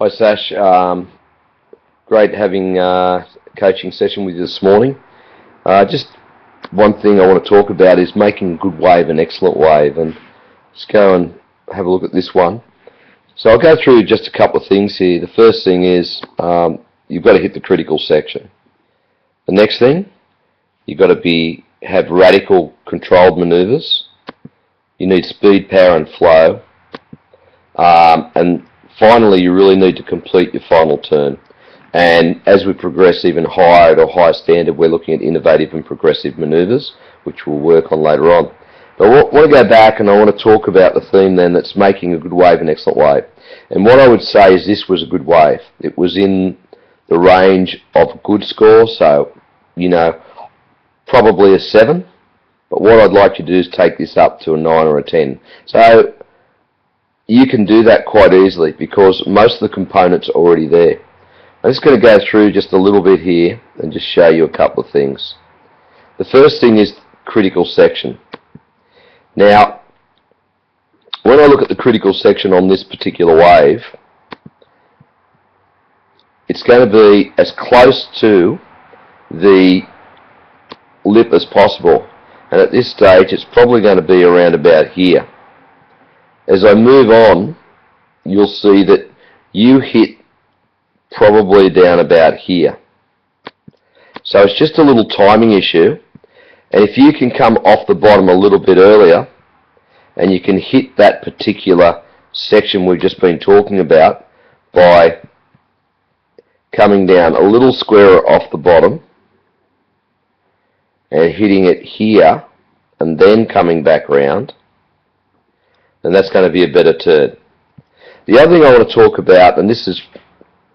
Hi Sash, great having a coaching session with you this morning. Just one thing I want to talk about is making a good wave an excellent wave, and just go and have a look at this one. So I'll go through just a couple of things here. The first thing is you've got to hit the critical section. The next thing, you've got to have radical controlled manoeuvres. You need speed, power and flow. And finally, you really need to complete your final turn. And as we progress even higher at a higher standard, we're looking at innovative and progressive manoeuvres, which we'll work on later on. But I want to go back and I want to talk about the theme then that's making a good wave an excellent wave. And what I would say is this was a good wave. It was in the range of a good score, so, probably a 7. But what I'd like you to do is take this up to a 9 or a 10. So you can do that quite easily because most of the components are already there. I'm just going to go through just a little bit here and just show you a couple of things. The first thing is critical section. Now, when I look at the critical section on this particular wave, it's going to be as close to the lip as possible. And at this stage, it's probably going to be around about here. As I move on, you'll see that you hit probably down about here. So it's just a little timing issue, and if you can come off the bottom a little bit earlier and you can hit that particular section we've just been talking about by coming down a little squarer off the bottom and hitting it here and then coming back round, then that's going to be a better turn. The other thing I want to talk about, and this is,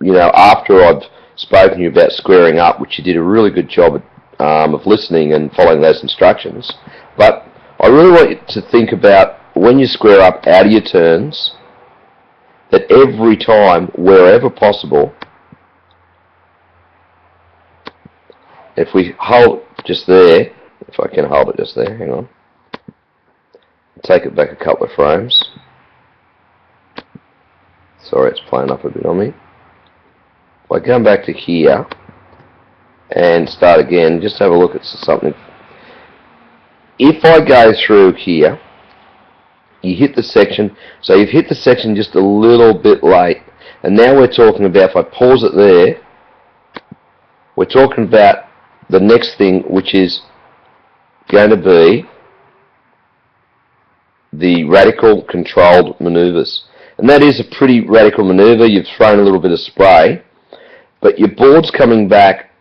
after I've spoken to you about squaring up, which you did a really good job of listening and following those instructions, but I really want you to think about when you square up out of your turns, that every time, wherever possible, if we hold just there, if I can hold it just there, hang on. Take it back a couple of frames. Sorry, it's playing up a bit on me. If I come back to here and start again, just have a look at something. If I go through here, you hit the section, so you've hit the section just a little bit late, and now we're talking about, if I pause it there, we're talking about the next thing, which is going to be the radical controlled manoeuvres. And that is a pretty radical manoeuvre. You've thrown a little bit of spray, but your board's coming back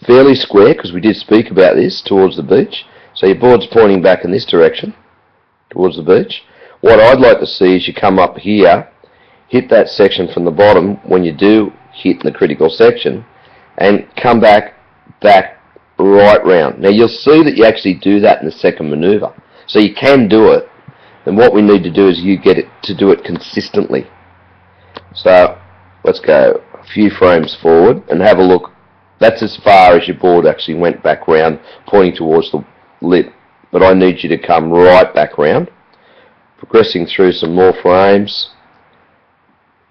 fairly square, because we did speak about this, towards the beach. So your board's pointing back in this direction, towards the beach. What I'd like to see is you come up here, hit that section from the bottom when you do hit the critical section, and come back right round. Now you'll see that you actually do that in the second manoeuvre. So you can do it, and what we need to do is you get it to do it consistently. So let's go a few frames forward and have a look. That's as far as your board actually went back round, pointing towards the lip. But I need you to come right back round, progressing through some more frames.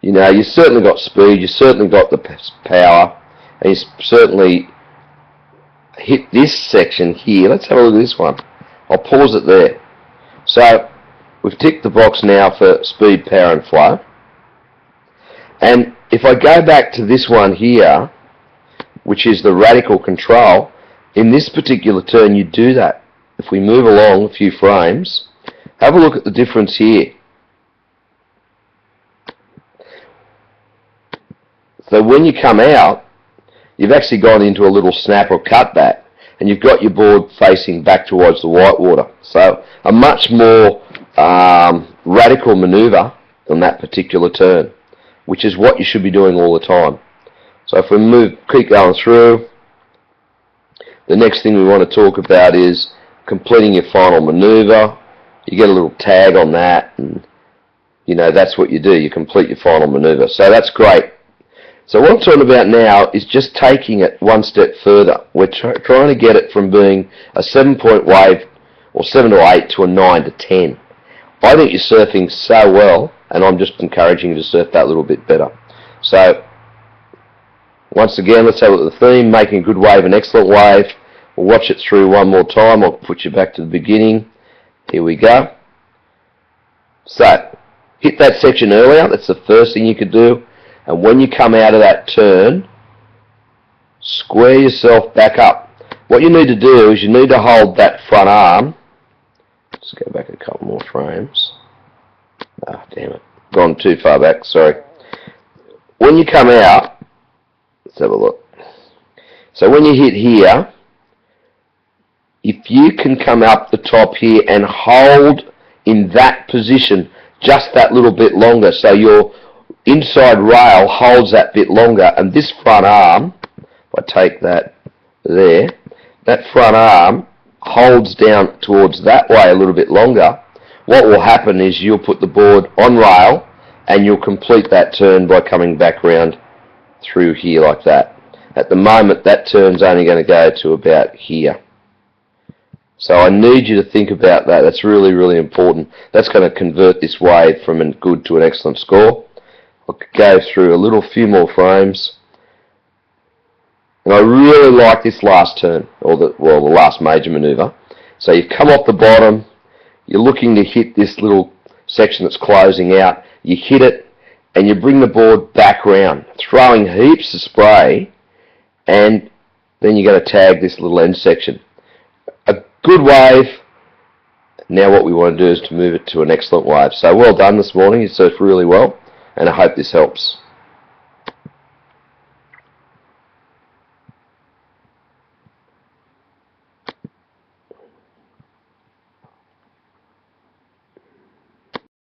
You certainly got speed, you certainly got the power, and you certainly hit this section here. Let's have a look at this one. I'll pause it there. So we've ticked the box now for speed, power and flow. And if I go back to this one here, which is the radical control, in this particular turn you do that. If we move along a few frames, have a look at the difference here. So when you come out, you've actually gone into a little snap or cutback, and you've got your board facing back towards the whitewater. So a much more radical manoeuvre than that particular turn, which is what you should be doing all the time. So if we keep going through, the next thing we want to talk about is completing your final manoeuvre. You get a little tag on that, and that's what you do. You complete your final manoeuvre. So that's great. So what I'm talking about now is just taking it one step further. We're trying to get it from being a 7-point wave, or 7 to 8, to a 9 to 10. I think you're surfing so well and I'm just encouraging you to surf that a little bit better. So once again, let's have a look at the theme: making a good wave, an excellent wave. We'll watch it through one more time. I'll put you back to the beginning. Here we go. So hit that section earlier. That's the first thing you could do. And when you come out of that turn, square yourself back up. What you need to do is you need to hold that front arm. Let's go back a couple more frames. Ah, damn it. Gone too far back, sorry. When you come out, let's have a look. So when you hit here, if you can come up the top here and hold in that position just that little bit longer, so your inside rail holds that bit longer, and this front arm, if I take that there, that front arm holds down towards that way a little bit longer, what will happen is you'll put the board on rail and you'll complete that turn by coming back round through here like that. At the moment, that turn's only going to go to about here. So I need you to think about that. That's really, really important. That's going to convert this wave from a good to an excellent score. I'll go through a few more frames. And I really like this last turn, or the last major maneuver. So you've come off the bottom, you're looking to hit this little section that's closing out, you hit it, and you bring the board back round, throwing heaps of spray, and then you're going to tag this little end section. A good wave. Now what we want to do is to move it to an excellent wave. So well done this morning, you surfed really well, and I hope this helps.